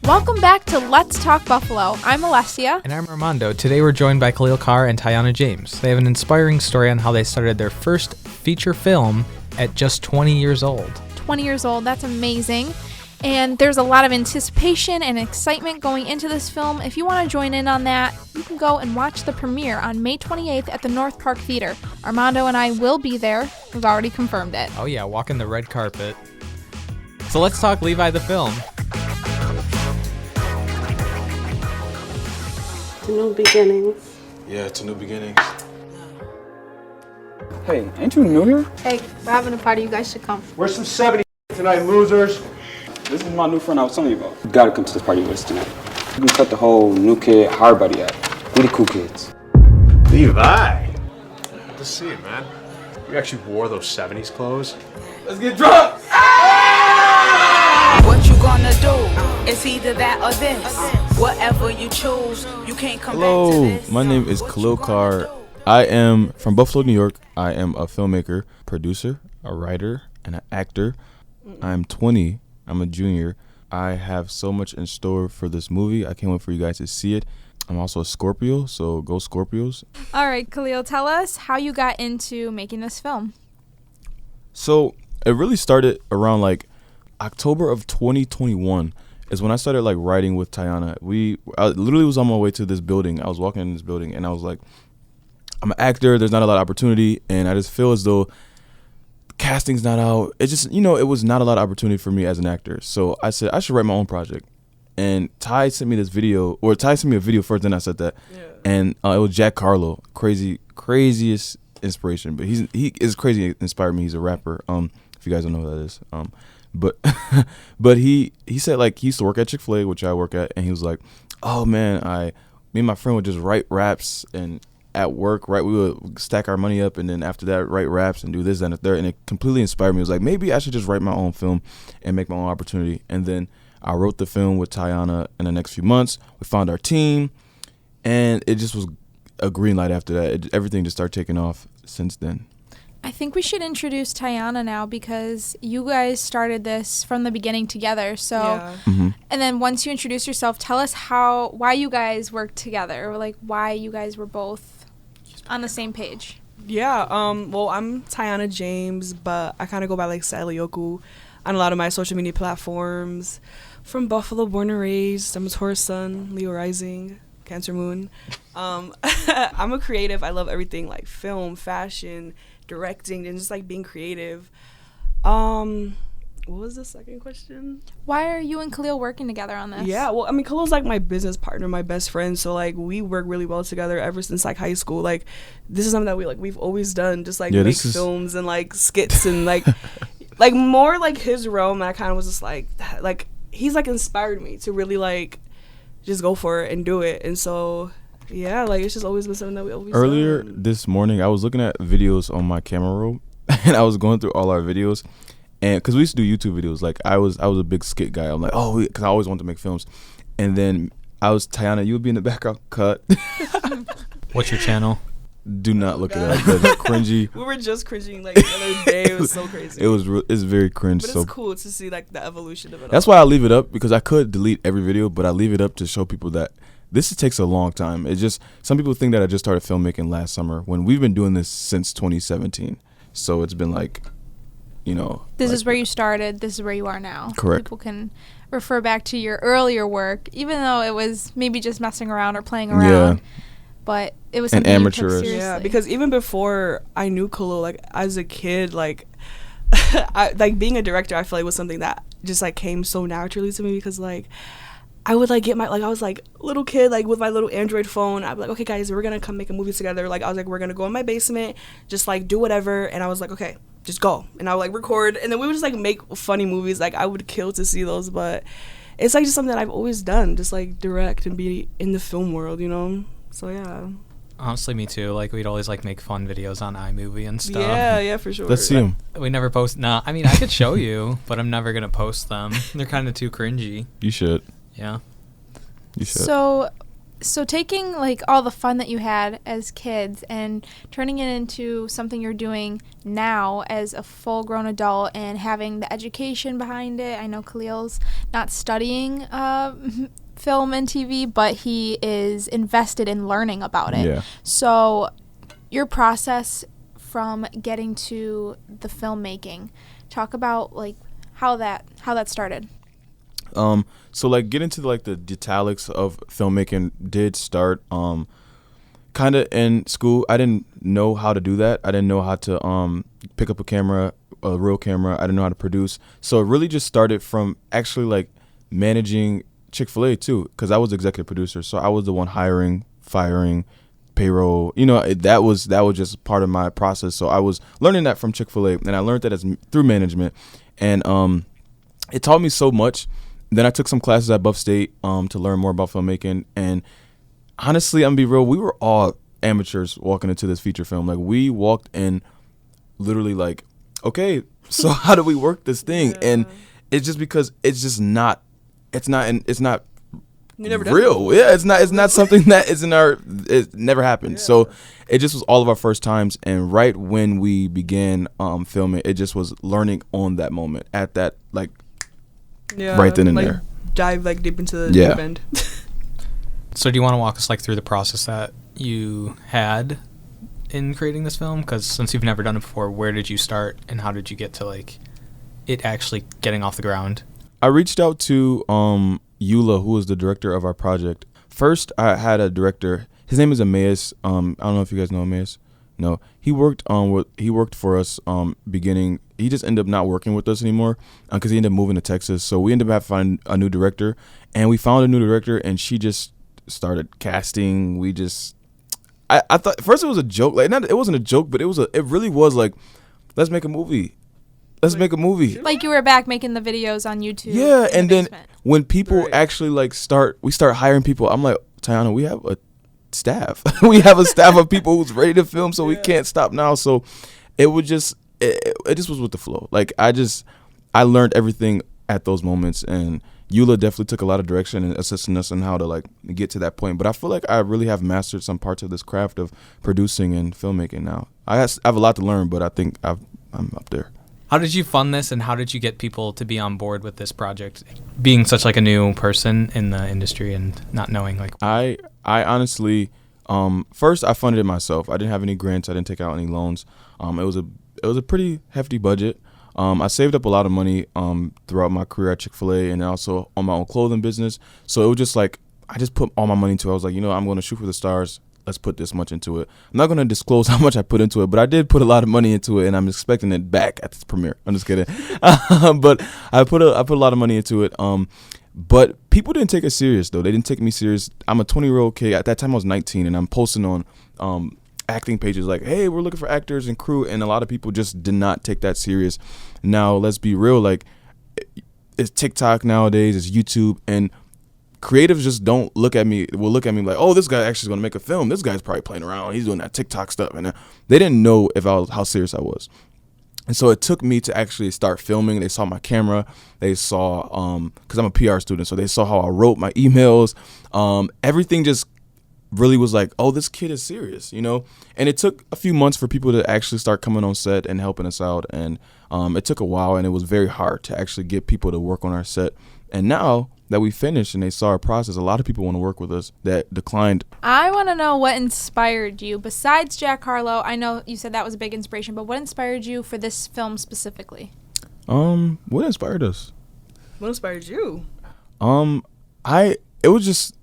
Welcome back to Let's Talk Buffalo. I'm Alessia. And I'm Armando. Today we're joined by Khalil, Carr, and Taiyana James. They have an inspiring story on how they started their first feature film at just 20 years old. 20 years old, that's amazing. And there's a lot of anticipation and excitement going into this film. If you want to join in on that, you can go and watch the premiere on May 28th at the North Park Theater. Armando and I will be there. We've already confirmed it. Oh yeah, walking the red carpet. So let's talk Levi the film. To new beginnings. Yeah, to new beginnings. Hey, ain't you new here? Hey, we're having a party. You guys should come. We're some 70 tonight, losers. This is my new friend I was telling you about. You gotta come to this party with us tonight. You can cut the whole new kid hard body out. We the cool kids. Levi. Good to see you, man. You actually wore those 70s clothes? Let's get drunk! What you gonna do? It's either that or this. Whatever you choose, you can't come back to this. My name is Khalil Carr. I am from Buffalo, New York. I am a filmmaker, producer, a writer, and an actor. I'm 20. I'm a junior. I have so much in store for this movie. I can't wait for you guys to see it. I'm also a Scorpio, so go Scorpios. All right, Khalil, tell us how you got into making this film. So it really started around like October of 2021 is when I started like writing with Taiyana. I literally was on my way to this building. I was walking in this building and I was like, I'm an actor. There's not a lot of opportunity. And I just feel as though casting's not out. It just, it was not a lot of opportunity for me as an actor. So I said, I should write my own project. And Ty sent me this video, or Ty sent me a video first, then I said that. Yeah. And it was Jack Harlow, craziest inspiration. But he is crazy, inspired me. He's a rapper. If you guys don't know who that is. But he said like he used to work at Chick-fil-A, which I work at, and he was like, oh man, me and my friend would just write raps and at work, right? We would stack our money up and then after that write raps and do this and the third, and it completely inspired me. It was like, maybe I should just write my own film and make my own opportunity. And then I wrote the film with Taiyana in the next few months. We found our team and it just was a green light after that. Everything just started taking off since then. I think we should introduce Taiyana now because you guys started this from the beginning together. So, yeah. Mm-hmm. And then once you introduce yourself, tell us why you guys worked together, or like why you guys were both on the same page. Yeah, well, I'm Taiyana James, but I kind of go by like Salioku on a lot of my social media platforms. From Buffalo, born and raised. I'm a Taurus sun, Leo rising, Cancer moon. I'm a creative. I love everything like film, fashion, directing, and just like being creative. What was the second question? Why are you and Khalil working together on this? Yeah, well, I mean, Khalil's like my business partner, my best friend, so like we work really well together ever since like high school. Like this is something that we've always done, just like make films and like skits and like like more like his realm. And I kind of was just like he's like inspired me to really like just go for it and do it. And so yeah, like it's just always been something that we always Earlier done. this morning, I was looking at videos on my camera roll, and I was going through all our videos, and because we used to do YouTube videos, like I was a big skit guy. I'm like, because I always wanted to make films, and then I was Taiyana. You would be in the background. Cut. What's your channel? Do not look it up. That's cringy. We were just cringing like the other day. It was so crazy. It's very cringe. But it's cool to see like the evolution of it. That's why I leave it up, because I could delete every video, but I leave it up to show people that this takes a long time. It's just, some people think that I just started filmmaking last summer when we've been doing this since 2017. So it's been like, This is where you started. This is where you are now. Correct. People can refer back to your earlier work, even though it was maybe just messing around or playing around. Yeah. But it was something you took seriously. Yeah, because even before I knew Khalil, like as a kid, like like being a director, I feel like was something that just like came so naturally to me, because like I would like get I was like little kid, like with my little Android phone. I'd be like, okay guys, we're gonna come make a movie together. Like I was like, we're gonna go in my basement, just like do whatever. And I was like, okay, just go. And I would like record, and then we would just like make funny movies. Like I would kill to see those, but it's like just something that I've always done, just like direct and be in the film world, So yeah. Honestly, me too. Like we'd always like make fun videos on iMovie and stuff. Yeah, for sure. Let's see them. We never post. Nah, I mean I could show you, but I'm never gonna post them. They're kind of too cringy. You should. Yeah. You should. So So taking like all the fun that you had as kids and turning it into something you're doing now as a full-grown adult and having the education behind it. I know Khalil's not studying film and TV, but he is invested in learning about it. Yeah. So your process from getting to the filmmaking, talk about like how that started. So like getting to like the detalics of filmmaking did start kind of in school. I didn't know how to do that. I didn't know how to pick up a real camera. I didn't know how to produce. So it really just started from actually like managing Chick-fil-A too, because I was executive producer. So I was the one hiring, firing, payroll. That was just part of my process. So I was learning that from Chick-fil-A, and I learned that through management, and it taught me so much. Then I took some classes at Buff State to learn more about filmmaking. And honestly, I'm gonna be real, we were all amateurs walking into this feature film. Like, we walked in literally like, okay, so how do we work this thing? Yeah. And it's just because it's not You never real. done it. Yeah, it's not something that is in it never happened. Yeah. So it just was all of our first times. And right when we began filming, it just was learning on that moment at that, like, right then and like, there. Dive like deep into the deep end. So do you want to walk us like through the process that you had in creating this film? Because since you've never done it before, where did you start and how did you get to like it actually getting off the ground? I reached out to Eula, who was the director of our project. First, I had a director. His name is Emmaus. I don't know if you guys know Emmaus. No, he worked for us beginning. He just ended up not working with us anymore because he ended up moving to Texas. So we ended up having to find a new director, and we found a new director, and she just started casting. I thought first it was a joke. Like, it wasn't a joke, but it really was like, let's make a movie. Let's make a movie. Like, you were back making the videos on YouTube. Yeah, and then basement. when people actually like we start hiring people, I'm like, Taiyana, we have a staff. We have a staff of people who's ready to film, so we can't stop now. So it was just it just was with the flow. Like, I learned everything at those moments, and Eula definitely took a lot of direction and assisting us on how to like get to that point. But I feel like I really have mastered some parts of this craft of producing and filmmaking now. I have a lot to learn, but I think I'm up there. How did you fund this, and how did you get people to be on board with this project? Being such like a new person in the industry and not knowing like. I honestly, first I funded it myself. I didn't have any grants. I didn't take out any loans. It was a pretty hefty budget. I saved up a lot of money throughout my career at Chick-fil-A and also on my own clothing business. So it was just like I just put all my money into it. I was like, I'm going to shoot for the stars. Let's put this much into it. I'm not going to disclose how much I put into it, but I did put a lot of money into it, and I'm expecting it back at this premiere. I'm just kidding. But I put a lot of money into it. But people didn't take it serious, though. They didn't take me serious. I'm a 20-year-old kid. At that time, I was 19, and I'm posting on acting pages like, hey, we're looking for actors and crew, and a lot of people just did not take that serious. Now, let's be real. Like, it's TikTok nowadays. It's YouTube, and creatives just will look at me like, oh, this guy actually is going to make a film. This guy's probably playing around. He's doing that TikTok stuff. And they didn't know how serious I was. And so it took me to actually start filming. They saw my camera. They saw, because I'm a PR student, so they saw how I wrote my emails. Everything just really was like, oh, this kid is serious, And it took a few months for people to actually start coming on set and helping us out. And it took a while, and it was very hard to actually get people to work on our set. And now that we finished and they saw our process, a lot of people want to work with us that declined. I want to know what inspired you besides Jack Harlow. I know you said that was a big inspiration, but what inspired you for this film specifically? What inspired us? What inspired you? It was just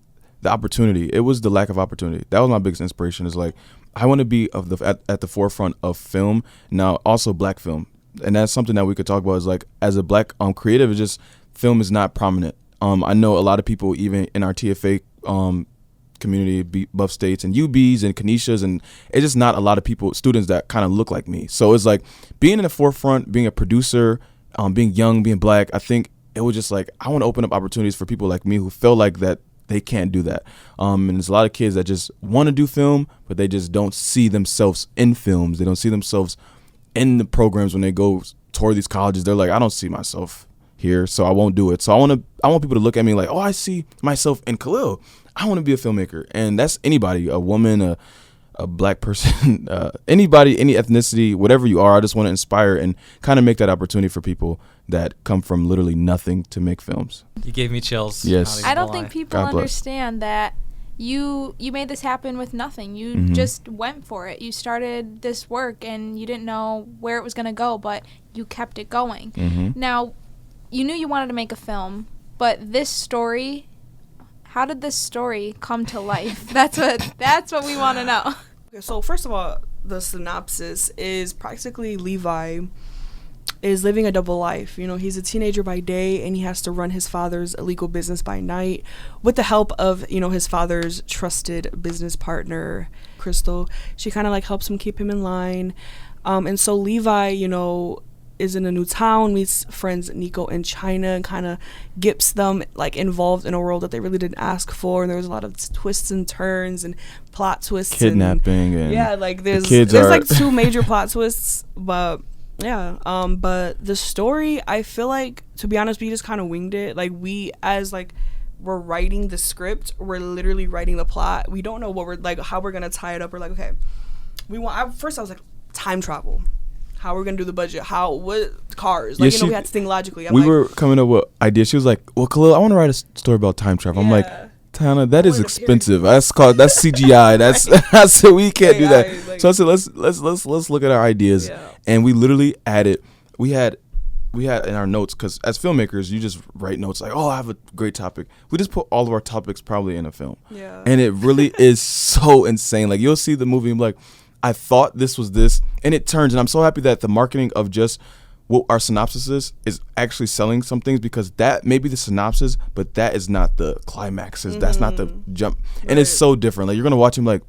the opportunity. It was the lack of opportunity. That was my biggest inspiration. Is like, I want to be at the forefront of film, now also black film. And that's something that we could talk about, is like, as a black creative, it's just film is not prominent. I know a lot of people, even in our TFA community, Buff States and UBs and Canisias, and it's just not a lot of people, students that kind of look like me. So it's like being in the forefront, being a producer, being young, being black. I think it was just like, I want to open up opportunities for people like me who feel like that they can't do that. And there's a lot of kids that just want to do film, but they just don't see themselves in films. They don't see themselves in the programs when they go toward these colleges. They're like, I don't see myself here, so I won't do it. So I want people to look at me like, oh, I see myself in Khalil. I want to be a filmmaker. And that's anybody, a woman, a black person, anybody, any ethnicity, whatever you are. I just want to inspire and kind of make that opportunity for people that come from literally nothing to make films. You gave me chills. Yes. I don't think people God bless. understand that you made this happen with nothing. You just went for it. You started this work and you didn't know where it was going to go, but you kept it going. Now, you knew you wanted to make a film, but this story, how did this story come to life? That's what we want to know. Okay, so first of all, the synopsis is practically Levi is living a double life. You know, he's a teenager by day and he has to run his father's illegal business by night with the help of, you know, his father's trusted business partner, Crystal. She kind of like helps him keep him in line. And so Levi, you know, is in a new town, meets friends Nico and China, and kind of gets them like involved in a world that they really didn't ask for. And there's a lot of twists and turns and plot twists, Kidnapping, and yeah, like there's like 2 major plot twists, but yeah, but the story, I feel like, to be honest, we just kind of winged it. Like we're writing the script, we're literally writing the plot. We don't know what we're like, how we're gonna tie it up. We're like, okay, first I was like, time travel. How we're gonna do the budget? What cars? Like, we had to think logically. We were coming up with ideas. She was like, "Well, Khalil, I want to write a story about time travel." I'm like, Taiyana, that is expensive. That's CGI. I said we can't do that. So I said, let's look at our ideas, and we literally added. We had in our notes, because as filmmakers, you just write notes like, "Oh, I have a great topic." We just put all of our topics probably in a film, and it really is so insane. Like, you'll see the movie and be like, I thought this was this, and it turns, and I'm so happy that the marketing of just what our synopsis is actually selling some things, because that may be the synopsis, but that is not the climaxes. That's not the jump, and it's so different. Like, you're gonna watch him like,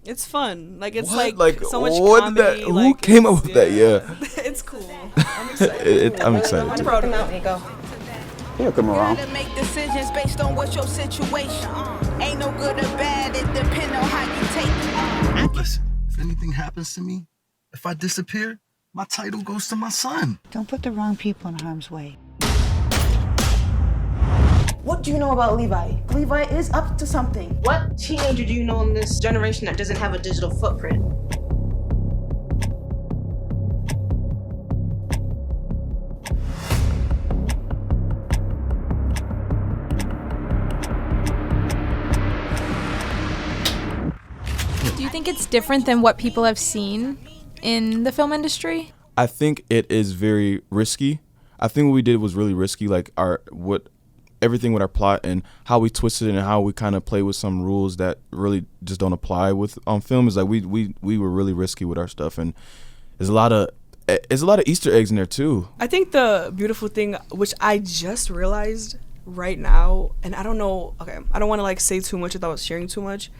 it's fun. Like, it's what? like so much comedy. Who came up with that? Yeah, it's cool. I'm excited. I'm excited. I'm proud of Nico. He'll come around. You gotta make decisions based on what's your situation. Ain't no good or bad, it depends on how you take it. Listen, if anything happens to me, if I disappear, my title goes to my son. Don't put the wrong people in harm's way. What do you know about Levi? Levi is up to something. What teenager do you know in this generation that doesn't have a digital footprint? Do you think it's different than what people have seen in the film industry? I think it is very risky. I think what we did was really risky, like everything with our plot and how we twisted it and how we kind of play with some rules that really just don't apply with film. Is like we were really risky with our stuff, and there's a lot of Easter eggs in there too. I think the beautiful thing, which I just realized right now, and I don't know, okay, I don't want to like say too much without sharing too much,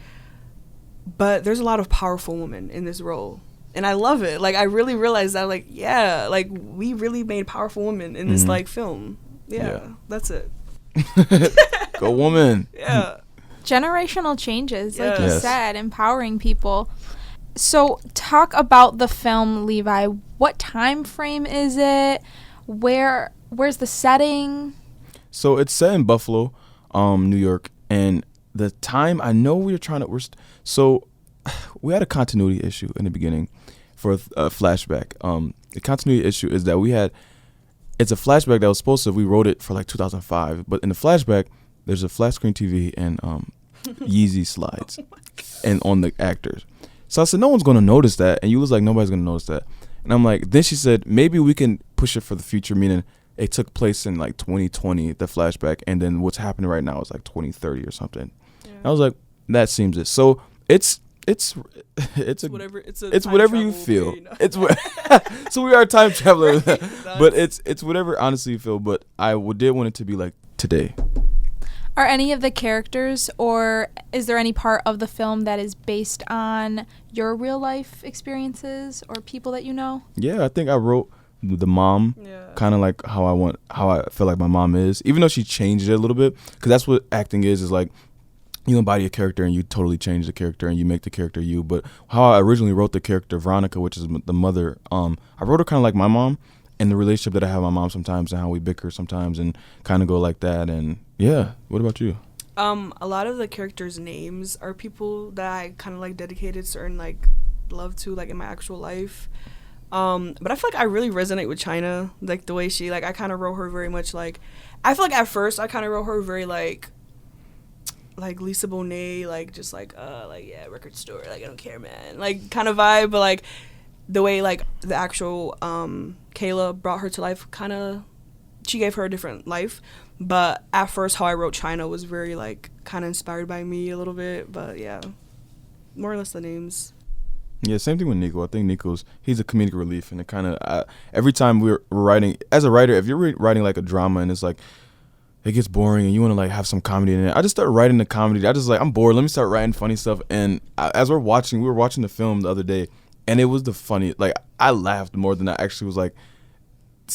but there's a lot of powerful women in this role. And I love it. Like, I really realized that, like, yeah, like, we really made powerful women in this, like, film. Yeah, that's it. Go woman. Yeah. Generational changes, like you said, empowering people. So, talk about the film, Levi. What time frame is it? Where's the setting? So, it's set in Buffalo, New York. And the time, I know we had a continuity issue in the beginning for a flashback. The continuity issue is that it's a flashback that was supposed to, we wrote it for like 2005, but in the flashback, there's a flat screen TV and Yeezy slides and on the actors. So I said, no one's going to notice that. And you was like, nobody's going to notice that. And I'm like, then she said, maybe we can push it for the future, meaning it took place in like 2020, the flashback, and then what's happening right now is like 2030 or something. Yeah. I was like, that seems it. So it's whatever you feel. So we are time travelers, but it's whatever honestly you feel. But I did want it to be like today. Are any of the characters, or is there any part of the film that is based on your real life experiences or people that you know? Yeah, I think I wrote the mom, kind of like how I feel like my mom is, even though she changed it a little bit, because that's what acting is like. You embody a character and you totally change the character and you make the character you. But how I originally wrote the character Veronica, which is the mother, I wrote her kind of like my mom, and the relationship that I have with my mom sometimes and how we bicker sometimes and kind of go like that. And yeah, what about you? A lot of the characters' names are people that I kind of like dedicated certain like love to, like in my actual life. But I feel like I really resonate with China, like the way she, like I kind of wrote her very much like, I feel like at first I kind of wrote her very like Lisa Bonet, like just like yeah, record store, like I don't care, man, like kind of vibe. But like the way like the actual Kayla brought her to life, kind of she gave her a different life. But at first how I wrote China was very like kind of inspired by me a little bit. But yeah, more or less the names. Yeah, same thing with Nico. I think he's a comedic relief, and it kind of every time we're writing, as a writer, if you're writing like a drama and it's like it gets boring and you want to like have some comedy in it, I just start writing the comedy. I just like, I'm bored, let me start writing funny stuff. And as we were watching the film the other day, and it was the funny, like I laughed more than I actually was like,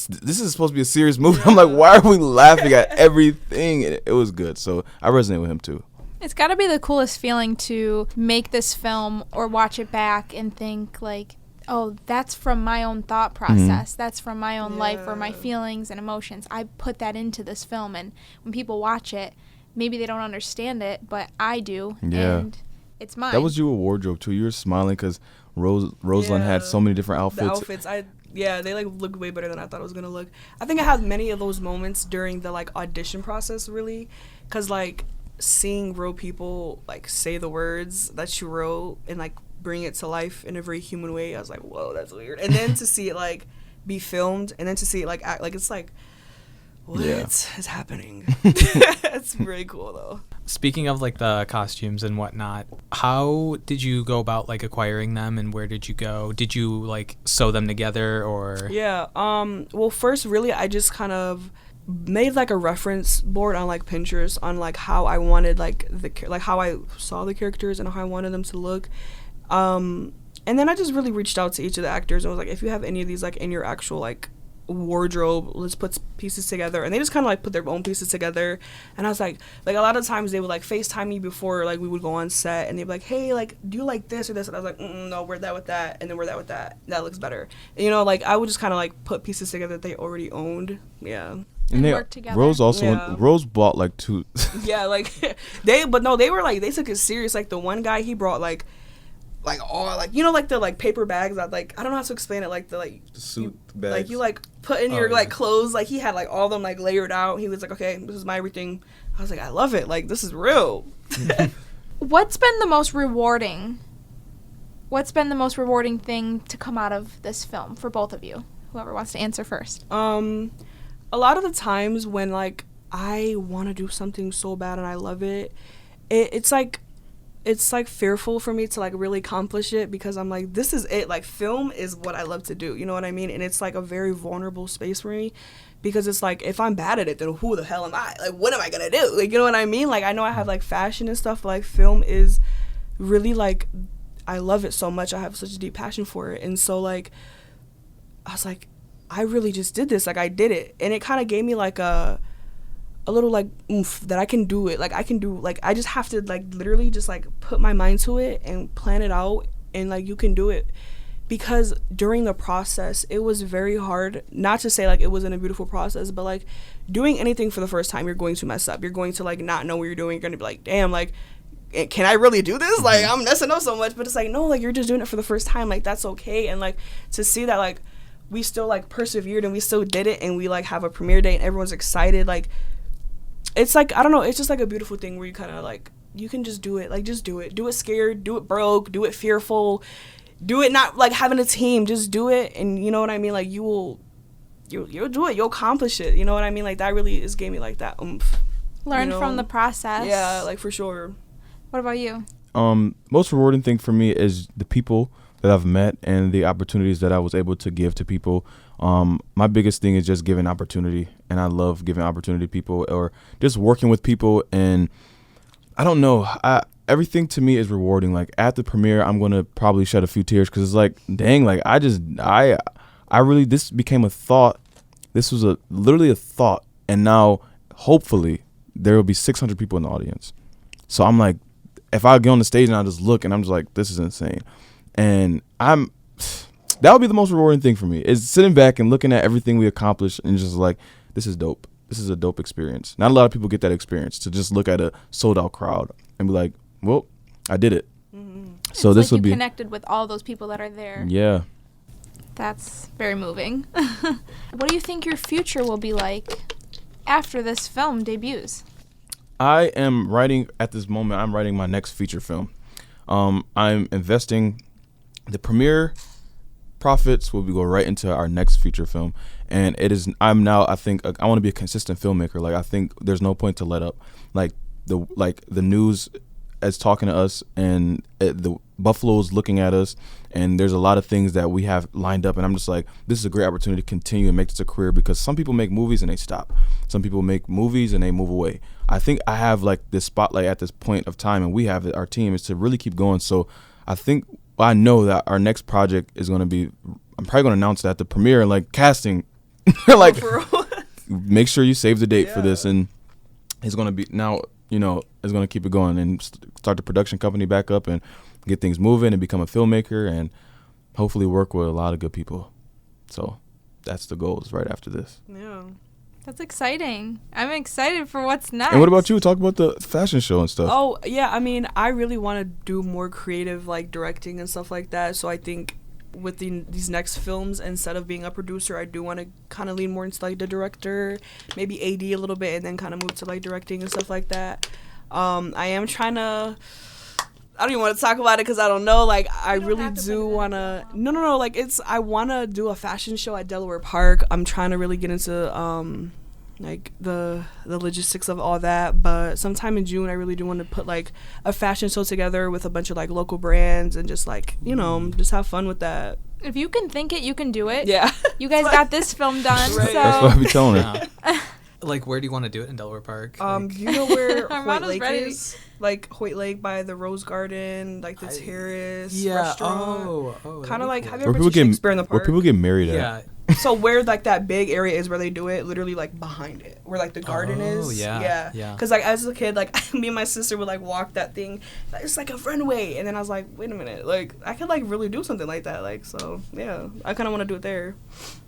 this is supposed to be a serious movie. I'm like, why are we laughing at everything? It was good, so I resonate with him too. It's got to be the coolest feeling to make this film or watch it back and think like, oh, that's from my own thought process. That's from my own life or my feelings and emotions. I put that into this film, and when people watch it, maybe they don't understand it, but I do, and it's mine. That was you a wardrobe too. You were smiling because Rosalind had so many different outfits. The outfits, they like look way better than I thought it was gonna look. I think I had many of those moments during the like audition process, really, because like seeing real people like say the words that you wrote and like bring it to life in a very human way, I was like, whoa, that's weird. And then to see it like be filmed, and then to see it like act, like it's like, what is happening? It's really cool though. Speaking of like the costumes and whatnot, how did you go about like acquiring them, and where did you go? Did you like sew them together or? Yeah. Well, first, really, I just kind of made like a reference board on like Pinterest on like how I wanted like how I saw the characters and how I wanted them to look. And then I just really reached out to each of the actors and was like, if you have any of these like in your actual like wardrobe, let's put pieces together. And they just kind of like put their own pieces together. And I was like a lot of times they would like FaceTime me before like we would go on set, and they'd be like, hey, like, do you like this or this? And I was like, no, wear that with that, and then wear that with that. That looks better. And, you know, like I would just kind of like put pieces together that they already owned. Yeah. And work together. Rose bought like two. Yeah, like they were like, they took it serious. Like the one guy, he brought like all like, you know, like the like paper bags that like, I don't know how to explain it, like the suit bags, like you like put in your like clothes. Like he had like all of them like layered out. He was like, okay, this is my everything. I was like, I love it. Like this is real. What's been the most rewarding thing to come out of this film for both of you? Whoever wants to answer first. A lot of the times when like I want to do something so bad and I love it, it's like fearful for me to like really accomplish it, because I'm like, this is it. Like film is what I love to do. You know what I mean? And it's like a very vulnerable space for me, because it's like, if I'm bad at it, then who the hell am I? Like, what am I gonna do? Like, you know what I mean? Like, I know I have like fashion and stuff, but like film is really like, I love it so much. I have such a deep passion for it. And so like, I was like, I really just did this. Like I did it. And it kind of gave me like a little like oomph that I can do it. Like I can do, like I just have to like literally just like put my mind to it and plan it out, and like you can do it. Because during the process it was very hard, not to say like it wasn't a beautiful process, but like doing anything for the first time, you're going to mess up. You're going to like not know what you're doing. You're going to be like, damn, like can I really do this? Like I'm messing up so much. But it's like, no, like you're just doing it for the first time. Like that's okay. And like to see that like we still like persevered and we still did it, and we like have a premiere date and everyone's excited, like it's like, I don't know, it's just like a beautiful thing where you kind of like, you can just do it. Like just do it scared, do it broke, do it fearful, do it not like having a team, just do it. And you know what I mean, like you'll do it, you'll accomplish it. You know what I mean? Like that really is gave me like that oomph. Learn from the process. Yeah, like for sure. What about you? Most rewarding thing for me is the people that I've met and the opportunities that I was able to give to people. My biggest thing is just giving opportunity, and I love giving opportunity to people or just working with people. And I don't know, everything to me is rewarding. Like at the premiere, I'm going to probably shed a few tears, because it's like, dang, like I really, this became a thought. This was literally a thought. And now hopefully there will be 600 people in the audience. So I'm like, if I get on the stage and I just look and I'm just like, this is insane. And that would be the most rewarding thing for me, is sitting back and looking at everything we accomplished and just like, this is dope. this is a dope experience. Not a lot of people get that experience to just look at a sold out crowd and be like, well, I did it. So it's this like would be connected with all those people that are there. Yeah. That's very moving. What do you think your future will be like after this film debuts? I am writing at this moment. I'm writing my next feature film. I'm investing the premiere profits will go right into our next feature film, and it is. I'm now. I think I want to be a consistent filmmaker. Like I think there's no point to let up. Like the news is talking to us, and the Buffalo's looking at us, and there's a lot of things that we have lined up, and I'm just like, this is a great opportunity to continue and make this a career, because some people make movies and they stop. Some people make movies and they move away. I think I have like this spotlight at this point of time, and we have it, our team, is to really keep going. So I know that our next project is going to be, I'm probably going to announce that at the premiere, like casting, like make sure you save the date for this, and it's going to be now, it's going to keep it going and start the production company back up and get things moving and become a filmmaker and hopefully work with a lot of good people. So that's the goals right after this. Yeah. That's exciting. I'm excited for what's next. And what about you? Talk about the fashion show and stuff. Oh, yeah. I mean, I really want to do more creative, like, directing and stuff like that. So I think with these next films, instead of being a producer, I do want to kind of lean more into, like, the director, maybe AD a little bit, and then kind of move to, like, directing and stuff like that. I am trying to... I don't even want to talk about it because I don't know. Like, I really do want to... No. Like, I want to do a fashion show at Delaware Park. I'm trying to really get into, like, the logistics of all that. But sometime in June, I really do want to put, like, a fashion show together with a bunch of, like, local brands and just, like, just have fun with that. If you can think it, you can do it. Yeah. You guys got this film done, Right. so... That's what I be telling her. Like, where do you want to do it in Delaware Park? Do you know where Hoyt Armando's Lake ready. is? Like, Hoyt Lake by the Rose Garden, like the terrace Yeah. restaurant. Oh. Kind of like, have you Where ever people been to get Shakespeare in the where Park? people get married at. Yeah. So where, like, that big area is where they do it, literally, like, behind it, where, like, the garden is. Oh, yeah. Because, like, as a kid, like, me and my sister would, like, walk that thing. It's like a runway. And then I was like, wait a minute. Like, I could, like, really do something like that. Like, so, yeah. I kind of want to do it there.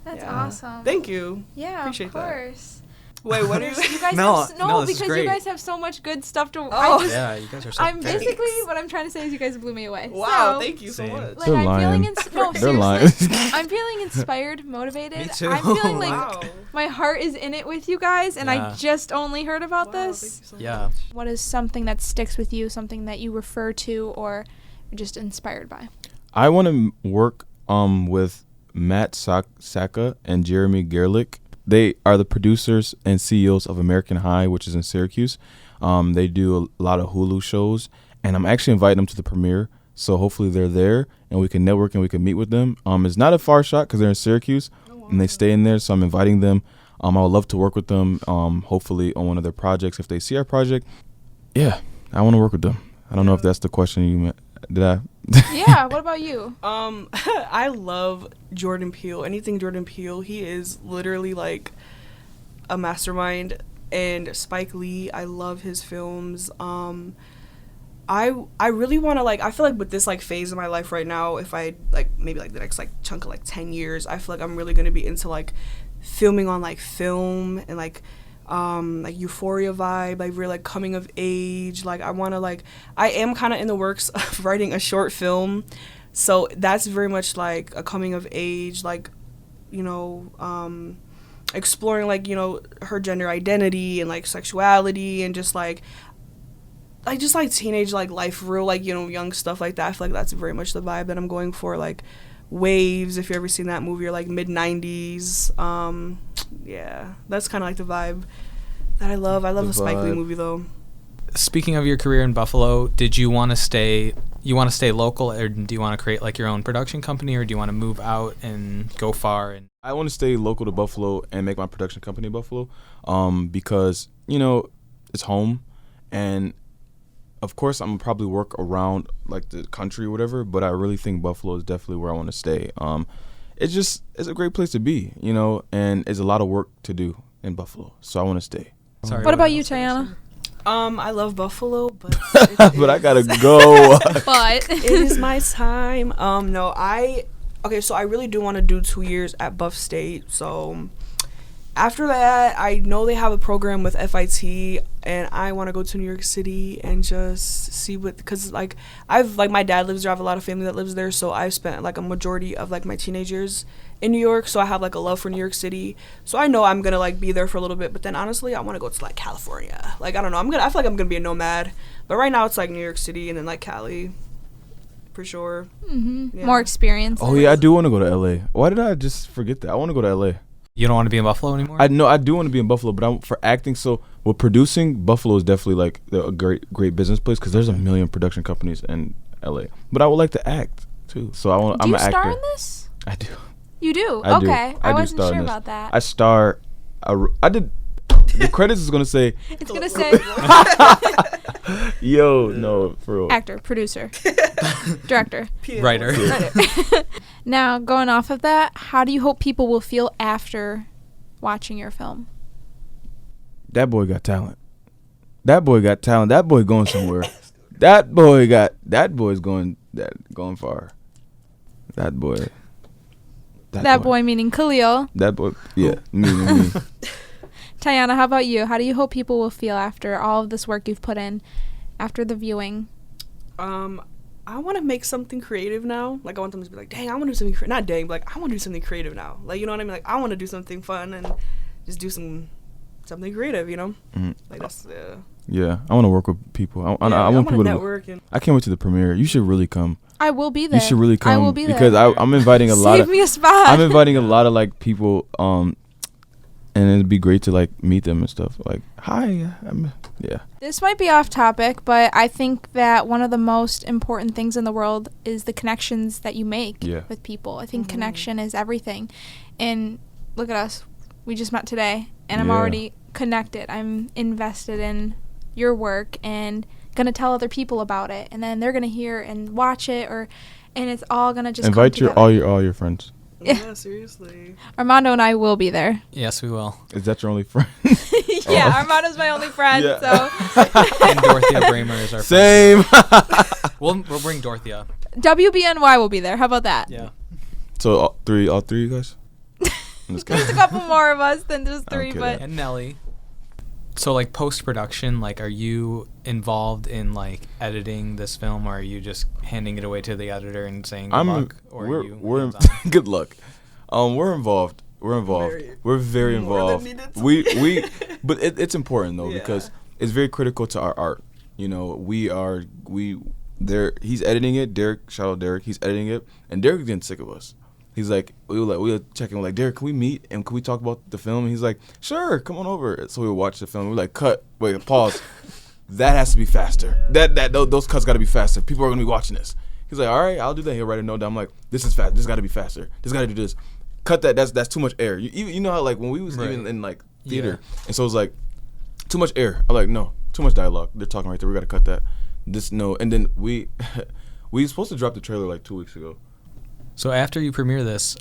That's awesome. Thank you. Yeah, Appreciate of course. Wait, what are you... You guys No, have, no, this is because great. you guys have so much good stuff to... Yeah, you guys are so I'm thanks. basically, what I'm trying to say is you guys blew me away. Wow, So, thank you so Same. much. like, They're I'm lying. feeling... They're lying. seriously. I'm feeling inspired, motivated. Me too. I'm feeling like Wow. my heart is in it with you guys, and I Yeah. just only heard about Wow, this. thank you so Yeah. much. What is something that sticks with you, something that you refer to or are just inspired by? I want to work with Matt Saka and Jeremy Gerlich. They are the producers and CEOs of American High, which is in Syracuse. They do a lot of Hulu shows, and I'm actually inviting them to the premiere. So hopefully they're there, and we can network and we can meet with them. It's not a far shot because they're in Syracuse, and they stay in there. So I'm inviting them. I would love to work with them, hopefully on one of their projects. If they see our project, yeah, I want to work with them. I don't know if that's the question you meant. Did I? Yeah, what about you? I love Jordan Peele. Anything Jordan Peele, he is literally like a mastermind. And Spike Lee, I love his films. I really want to, like, I feel like with this, like, phase of my life right now, if I, like, maybe, like, the next, like, chunk of, like, 10 years, I feel like I'm really going to be into, like, filming on, like, film and, like Euphoria vibe, like, really, like, coming of age. Like, I want to, like, I am kind of in the works of writing a short film. So that's very much, like, a coming of age, like, exploring, like, her gender identity and, like, sexuality and just teenage, like, life, real, like, young stuff like that. I feel like that's very much the vibe that I'm going for. Like, Waves, if you've ever seen that movie, or, like, mid-90s. Yeah, that's kind of, like, the vibe that I love. I love the Spike Lee movie, though. Speaking of your career in Buffalo, did you want to stay local, or do you want to create, like, your own production company, or do you want to move out and go far? And I want to stay local to Buffalo and make my production company in Buffalo, because it's home, and of course I'm gonna probably work around, like, the country or whatever. But I really think Buffalo is definitely where I want to stay. It's a great place to be, and it's a lot of work to do in Buffalo, so I want to stay. sorry, What about you, Taiyana? I love Buffalo, but But I gotta go. But it is my time. So I really do want to do 2 years at Buff State. So after that, I know they have a program with FIT, and I want to go to New York City and just see what, because like my dad lives there. I have a lot of family that lives there, so I've spent like a majority of like my teenage years in New York, so I have like a love for New York City. So I know I'm gonna like be there for a little bit, but then honestly, I want to go to like California. Like I don't know, I feel like I'm gonna be a nomad, but right now it's like New York City and then like Cali, for sure. Yeah. More experience. Oh yeah, I do want to go to LA. Why did I just forget that? I want to go to LA. You don't want to be in Buffalo anymore? I know I do want to be in Buffalo, but I'm for acting. So with producing, Buffalo is definitely like a great business place because there's a million production companies in LA. But I would like to act too. So I'm an actor. Do you star in this? I do. You do? I do. Okay. I wasn't star sure in this. about that. I star. I did. The credits is gonna say. It's gonna say. Yo, no, for real. Actor, producer, director, writer. Now, going off of that, how do you hope people will feel after watching your film? That boy got talent. That boy got talent. That boy going somewhere. That boy's going far. That boy. That boy meaning Khalil. That boy, yeah, me. Taiyana, how about you? How do you hope people will feel after all of this work you've put in, after the viewing? I want to make something creative now. Like, I want them to be like, dang, I want to do something not dang, but like, I want to do something creative now. Like, you know what I mean? Like, I want to do something fun and just do something creative, you know? Mm-hmm. Like, that's, yeah, I want to work with people. I want people to network. I can't wait to the premiere. You should really come. I will be there. You should really come. I will be because there. I'm inviting a lot of. Save me a spot. I'm inviting a lot of like people, and it'd be great to like meet them and stuff. Like, hi, yeah. This might be off topic, but I think that one of the most important things in the world is the connections that you make with people. I think connection is everything. And look at us. We just met today, and I'm already connected. I'm invested in your work and going to tell other people about it. And then they're going to hear and watch it, and it's all going to just invite come all your friends. Yeah, seriously. Armando and I will be there. Yes, we will. Is that your only friend? Yeah, Armando's my only friend, so. And Dorothea Braemer is our Same. friend. We'll bring Dorothea. WBNY will be there. How about that? Yeah. So all three of you guys? There's a couple more of us than just three, but. And Nelly. So, like, post-production, like, are you involved in, like, editing this film, or are you just handing it away to the editor and saying good luck? Or we're good luck. We're involved. We're very involved. We but it's important though because it's very critical to our art. You know, he's editing it. Derek, shout out Derek. He's editing it, and Derek's getting sick of us. He's like, we were checking. We're like, Derek, can we meet and can we talk about the film? And he's like, sure, come on over. So we watch the film. We're like, cut, wait, pause. That has to be faster. Those cuts got to be faster. People are gonna be watching this. He's like, all right, I'll do that. He'll write a note down. I'm like, this is fast. This got to be faster. This got to do this. Cut that. That's too much air. You know how like when we was even in like theater, and so it's like too much air. I'm like, no, too much dialogue. They're talking right there. We got to cut that. And then we were supposed to drop the trailer like 2 weeks ago. So after you premiere this,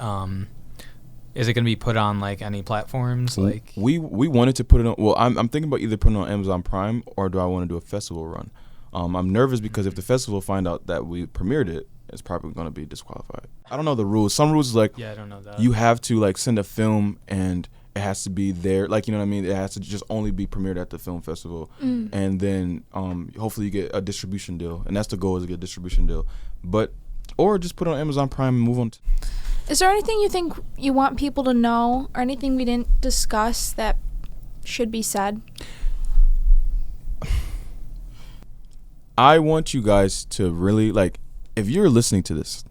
is it going to be put on like any platforms? Like we wanted to put it on. Well, I'm thinking about either putting it on Amazon Prime or do I want to do a festival run? I'm nervous because if the festival find out that we premiered it, it's probably going to be disqualified. I don't know the rules. Some rules is like I don't know that. You have to like send a film and it has to be there. Like, you know what I mean? It has to just only be premiered at the film festival. And then hopefully you get a distribution deal. And that's the goal, is to get a distribution deal. Or just put it on Amazon Prime and move on. Is there anything you think you want people to know or anything we didn't discuss that should be said? I want you guys to really, like, if you're listening to this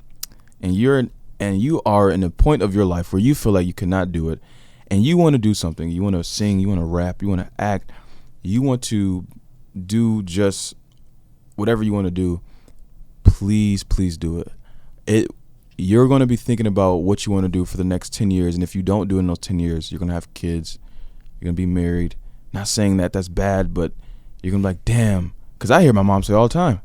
and you are in a point of your life where you feel like you cannot do it and you want to do something, you want to sing, you want to rap, you want to act, you want to do just whatever you want to do, please do it. You're going to be thinking about what you want to do for the next 10 years. And if you don't do it in those 10 years, you're going to have kids. You're going to be married. Not saying that that's bad, but you're going to be like, damn. Because I hear my mom say all the time.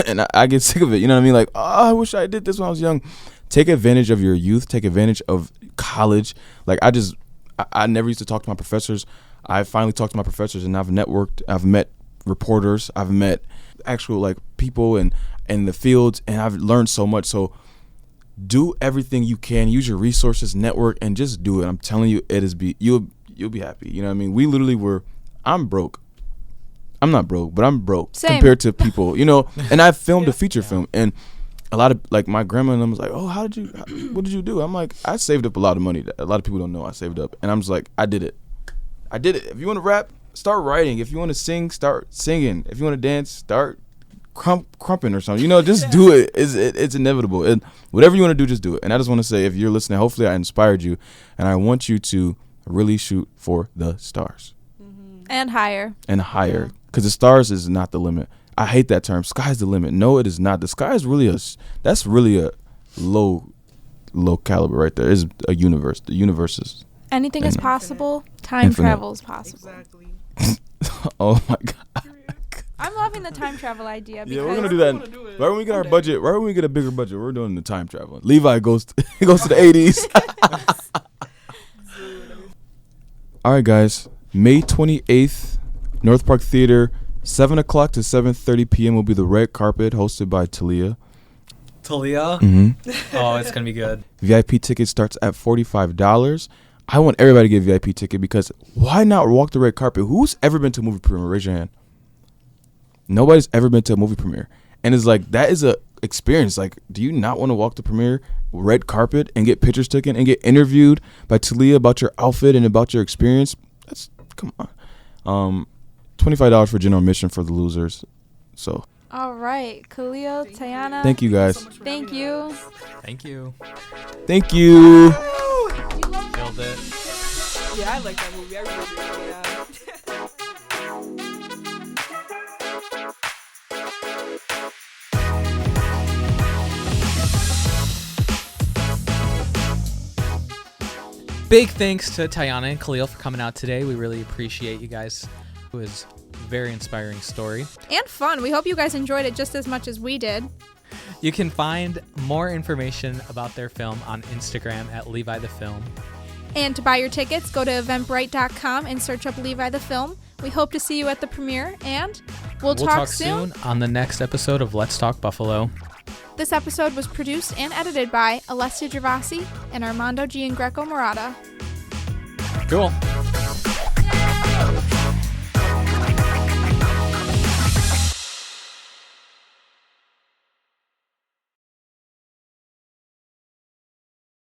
And I get sick of it. You know what I mean? Like, oh, I wish I did this when I was young. Take advantage of your youth. Take advantage of college. Like, I never used to talk to my professors. I finally talked to my professors, and I've networked. I've met reporters. I've met actual, like, people in the fields, and I've learned so much. So do everything you can. Use your resources, network, and just do it. I'm telling you, you'll be happy. You know what I mean? We literally were. I'm broke. I'm not broke, but I'm broke Same. compared to people. You know, and I filmed a feature film, and a lot of like my grandma and them was like, "Oh, what did you do?" I'm like, I saved up a lot of money. A lot of people don't know I saved up, and I'm just like, I did it. If you want to rap, start writing. If you want to sing, start singing. If you want to dance, start crumping or something. You know, just do it. It's inevitable. And whatever you want to do, just do it. And I just want to say, if you're listening, hopefully I inspired you, and I want you to really shoot for the stars. And higher. Because the stars is not the limit. I hate that term. Sky's the limit. No, it is not. The sky is really that's really a low caliber right there. It's a universe. The universe is anything is possible. Time travel is possible. Exactly. Oh my God. I'm loving the time travel idea. Yeah, we're gonna do that. Right when we get our budget, right when we get a bigger budget, we're doing the time travel. Levi goes to the 80s. All right, guys. May 28th, North Park Theater, 7 o'clock to 7:30 p.m. will be the red carpet hosted by Taiyana. Talia? Mm-hmm. Oh, it's going to be good. VIP ticket starts at $45. I want everybody to get a VIP ticket because why not walk the red carpet? Who's ever been to a movie premiere? Raise your hand. Nobody's ever been to a movie premiere. And it's like, that is a experience. Like, do you not want to walk the premiere red carpet and get pictures taken and get interviewed by Talia about your outfit and about your experience? Come on. $25 for general admission for the losers. So. All right, Khalil, Taiyana. Thank you guys. Thank you. Thank you. Thank you. Killed it. Yeah, I like that movie. I really do. Yeah. Big thanks to Taiyana and Khalil for coming out today. We really appreciate you guys. It was a very inspiring story. And fun. We hope you guys enjoyed it just as much as we did. You can find more information about their film on Instagram at Levi the Film. And to buy your tickets, go to eventbrite.com and search up Levi the Film. We hope to see you at the premiere, and we'll talk soon on the next episode of Let's Talk Buffalo. This episode was produced and edited by Alessia Gervasi and Armando Giangreco-Marotta. Cool.